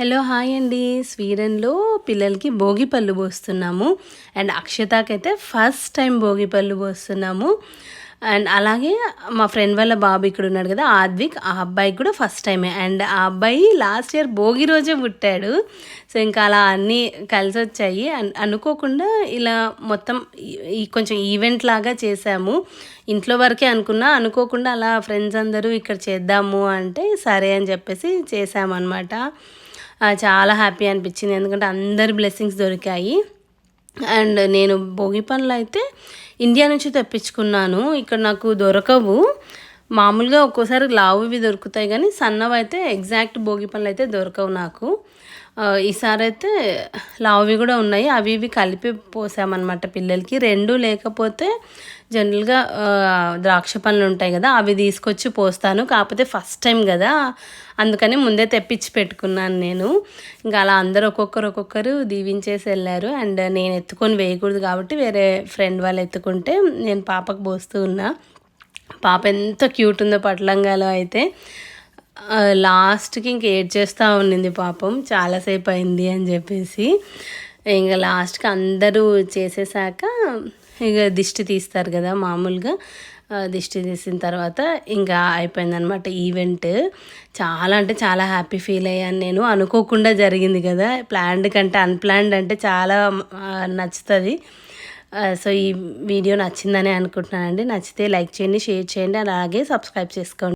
Hello hi అండి. స్వీడన్లో పిల్లలకి భోగి పళ్ళు పోస్తున్నాము. అండ్ అక్షతాకైతే ఫస్ట్ టైం భోగి పళ్ళు పోస్తున్నాము. అండ్ అలాగే మా ఫ్రెండ్ వాళ్ళ బాబు ఇక్కడ ఉన్నాడు కదా, ఆద్విక్, ఆ అబ్బాయికి కూడా ఫస్ట్ టైమే. అండ్ ఆ అబ్బాయి లాస్ట్ ఇయర్ భోగి రోజే పుట్టాడు. సో ఇంకా అలా అన్నీ కలిసి వచ్చాయి. అనుకోకుండా ఇలా మొత్తం ఈ కొంచెం ఈవెంట్ లాగా చేసాము. ఇంట్లో వరకే అనుకోకుండా అలా ఫ్రెండ్స్ అందరూ ఇక్కడ చేద్దాము అంటే సరే అని చెప్పేసి చేసామన్నమాట. చాలా హ్యాపీ అనిపించింది, ఎందుకంటే అందరి బ్లెస్సింగ్స్ దొరికాయి. అండ్ నేను భోగి పనులు అయితే ఇండియా నుంచి తెప్పించుకున్నాను. ఇక్కడ నాకు దొరకవు. మామూలుగా ఒక్కోసారి లావువి దొరుకుతాయి, కానీ సన్నవి అయితే ఎగ్జాక్ట్ భోగి పనులు అయితే దొరకవు నాకు. ఈసారి అయితే లావువి కూడా ఉన్నాయి. అవి ఇవి కలిపి పోసామన్నమాట పిల్లలకి. రెండు లేకపోతే జనరల్గా ద్రాక్ష పండ్లు ఉంటాయి కదా, అవి తీసుకొచ్చి పోస్తాను. కాకపోతే ఫస్ట్ టైం కదా, అందుకని ముందే తెప్పించి పెట్టుకున్నాను నేను. ఇంకా అలా అందరూ ఒక్కొక్కరు దీవించేసి వెళ్ళారు. అండ్ నేను ఎత్తుకొని వేయకూడదు కాబట్టి వేరే ఫ్రెండ్ వాళ్ళు ఎత్తుకుంటే నేను పాపకు పోస్తూ ఉన్నా. పాప ఎంత క్యూట్ ఉందో పట్లంగాలో అయితే. లాస్ట్కి ఇంక ఏడ్చేస్తూ ఉన్నింది పాపం, చాలాసేపు అయింది అని చెప్పేసి. ఇంకా లాస్ట్కి అందరూ చేసేసాక ఇక దిష్టి తీస్తారు కదా మామూలుగా. దిష్టి తీసిన తర్వాత ఇంకా అయిపోయిందనమాట ఈవెంట్. చాలా అంటే చాలా హ్యాపీ ఫీల్ అయ్యాను నేను. అనుకోకుండా జరిగింది కదా, ప్లాన్డ్ కంటే అన్ప్లాన్డ్ అంటే చాలా నచ్చుతుంది. సో ఈ వీడియో నచ్చిందని అనుకుంటున్నానండి. నచ్చితే లైక్ చేయండి, షేర్ చేయండి, అలాగే సబ్స్క్రైబ్ చేసుకోండి.